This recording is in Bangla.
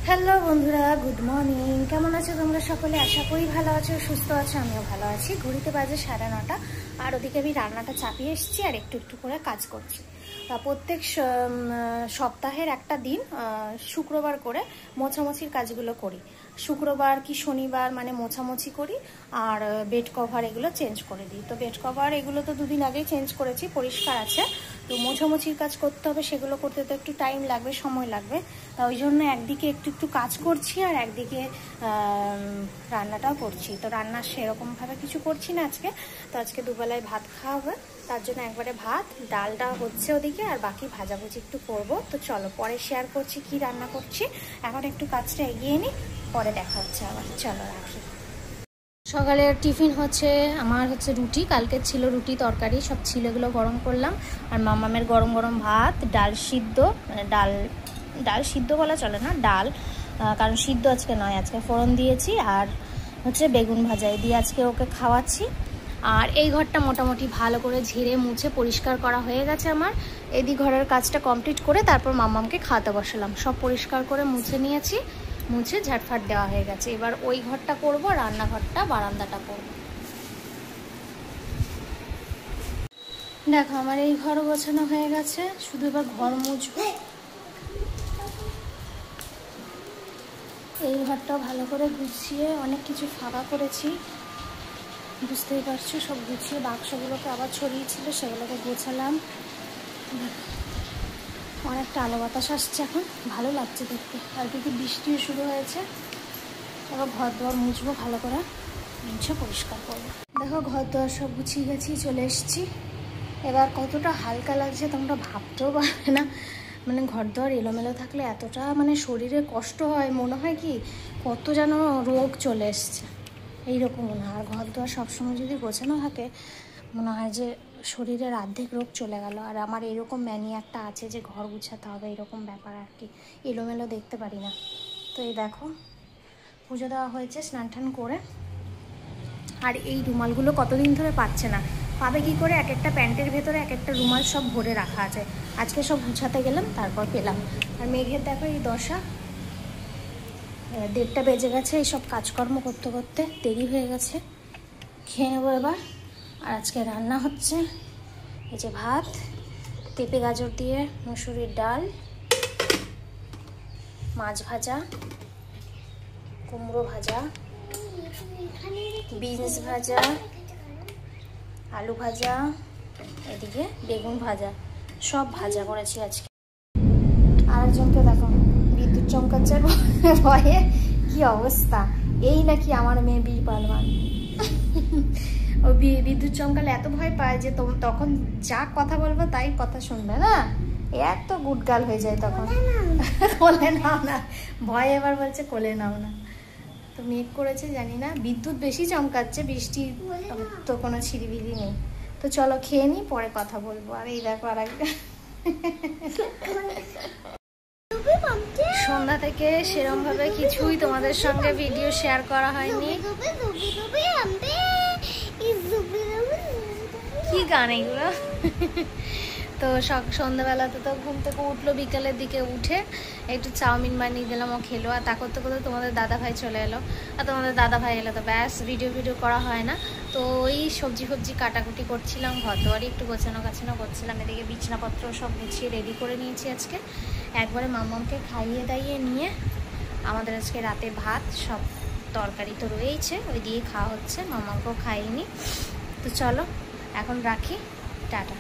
হ্যালো বন্ধুরা, গুড মর্নিং। কেমন আছো তোমরা সকলে? আশা করি ভালো আছো, সুস্থ আছো। আমিও ভালো আছি। ঘড়িতে বাজে 9:30, আর ওদিকে আমি রান্নাটা চাপিয়ে এসেছি আর একটু একটু করে কাজ করছি। প্রত্যেক সপ্তাহের একটা দিন শুক্রবার করে মোছামুছির কাজগুলো করি। শুক্রবার কি শনিবার মানে মোছামুছি করি, আর বেড কভার এগুলো চেঞ্জ করে দিই। তো বেড কভার এগুলো তো দুদিন আগেই চেঞ্জ করেছি, পরিষ্কার আছে। তো মোছামুছির কাজ করতে হবে, সেগুলো করতে তো একটু টাইম লাগবে, সময় লাগবে। তা ওই জন্য একদিকে একটু একটু কাজ করছি আর একদিকে রান্নাটাও করছি। তো রান্না সেরকমভাবে কিছু করছি না আজকে। তো আজকে দুবেলায় ভাত খাওয়া হবে, তার জন্য একবারে ভাত, ডালটা হচ্ছে ওদিকে, আর বাকি ভাজাভুজি একটু করব। তো চলো পরে শেয়ার করছি কি রান্না করছি। এখন একটু কাজটা এগিয়ে নিই, পরে দেখা হচ্ছে আবার। চলো রাখি। সকালের টিফিন আমার হচ্ছে রুটি। কালকে ছিল রুটি তরকারি সব ছিল, এগুলো গরম করলাম। আর মামামের গরম গরম ভাত, ডাল সিদ্ধ, মানে ডাল সিদ্ধ বলা চলে না, ডাল, কারণ সিদ্ধ আজকে নয়, আজকে ফোড়ন দিয়েছি। আর হচ্ছে বেগুন ভাজা দিয়ে আজকে ওকে খাওয়াচ্ছি। আর এই ঘরটা মোটামুটি ভালো করে ঝেড়ে মুছে পরিষ্কার করা হয়ে গেছে আমার। এদিক ঘরের কাজটা কমপ্লিট করে তারপর মামামকে খাওয়াতে বসালাম। সব পরিষ্কার করে মুছে নিয়েছি, মুছে ঝাটফাট দেওয়া হয়ে গেছে। এবার ওই ঘরটা করব, রান্নাঘরটা, বারান্দাটা করব। দেখো আমার এই ঘর গোছানো হয়ে গেছে, শুধু এবার ঘর মুছবো। এই ঘরটাও ভালো করে গুছিয়ে অনেক কিছু ফাঁকা করেছি, বুঝতেই পারছো। সব গুছিয়ে বাক্সগুলোকে আবার ছড়িয়েছিল, সেগুলোকে গোছালাম। অনেকটা আলো বাতাস আসছে, এখন ভালো লাগছে দেখতে। আর যদি বৃষ্টিও শুরু হয়েছে, এবার ঘর দোয়ার মুছবো, ভালো করে মুছে পরিষ্কার করবো। দেখো ঘর দোয়ার সব গুছিয়ে গেছি, চলে এসেছি। এবার কতটা হালকা লাগছে তোমরা ভাবতেও পারবে না। মানে ঘর দোয়ার এলোমেলো থাকলে এতটা মানে শরীরে কষ্ট হয়, মনে হয় কি কত যেন রোগ চলে এসছে, এইরকম মনে হয়। আর ঘর দোয়ার সবসময় যদি গোছানো থাকে, মনে হয় যে শরীরের অর্ধেক রোগ চলে গেল। আর আমার এরকম ম্যানিয়াকটা আছে যে ঘর গুছাতে হবে, এরকম ব্যাপার আর কি, এলোমেলো দেখতে পারি না। তো এই দেখো পুজো দেওয়া হয়েছে স্নান টান করে। আর এই রুমালগুলো কতদিন ধরে পাচ্ছে না, পাবে কি করে? এক একটা প্যান্টের ভেতরে এক একটা রুমাল সব ভরে রাখা আছে। আজকে সব গুছাতে গেলাম, তারপর পেলাম। আর মেঘের দেখো এই দশা, 1:30 বেজে গেছে। এইসব কাজকর্ম করতে করতে দেরি হয়ে গেছে। খেয়ে নেবো এবার। আর আজকে রান্না হচ্ছে এই যে ভাত, পেঁপে গাজর দিয়ে মসুরির ডাল, মাছ ভাজা, কুমড়ো ভাজা, বিনস ভাজা, আলু ভাজা, এদিকে বেগুন ভাজা, সব ভাজা করেছি আজকে। আরেকজনকে দেখো বিদ্যুৎ চমকাচ্ছে ভয়ে, কি অবস্থা। এই নাকি আমার মেয়ে বীর পালওয়ান। ও বিদ্যুৎ চমকালে এত ভয় পায় যে তখন যা কথা বলবো তাই কথা শুনবে না, এত গুড গার্ল হয়ে যায় তখন। কোলে নাও না, ভয় এবার বলছে কোলে নাও না। তো মেঘ করেছে, জানি না বিদ্যুৎ বেশি চমকাচ্ছে, বৃষ্টি তো কোনো ছিরিবিলি নেই। তো চলো খেয়ে নিই, পরে কথা বলবো। আর এই দেখো আর একটা সন্ধ্যা থেকে সেরকম ভাবে কিছুই তোমাদের সঙ্গে ভিডিও শেয়ার করা হয়নি। কি গান এগুলো? তো সন্ধ্যাবেলাতে তো ঘুম থেকে উঠলো, বিকালের দিকে উঠে একটু চাউমিন বানিয়ে দিলাম, ও খেলো। আর তা করতে করতে তোমাদের দাদা ভাই চলে এলো। আর তোমাদের দাদা ভাই এলো তো ব্যাস, ভিডিও করা হয় না। তো ওই সবজি কাটাকুটি করছিলাম, ঘর দুয়ারি একটু গোছানো করছিলাম। এদিকে বিছানাপত্র সব গুছিয়ে রেডি করে নিয়েছি আজকে। একবারে মামামকে খাইয়ে দাইয়ে নিয়ে আমাদের আজকে রাতে ভাত, সব তরকারি তো রয়েছে, ওই দিয়ে খাওয়া হচ্ছে। মামাকেও খাইনি। তো চলো এখন রাখি, টাটা।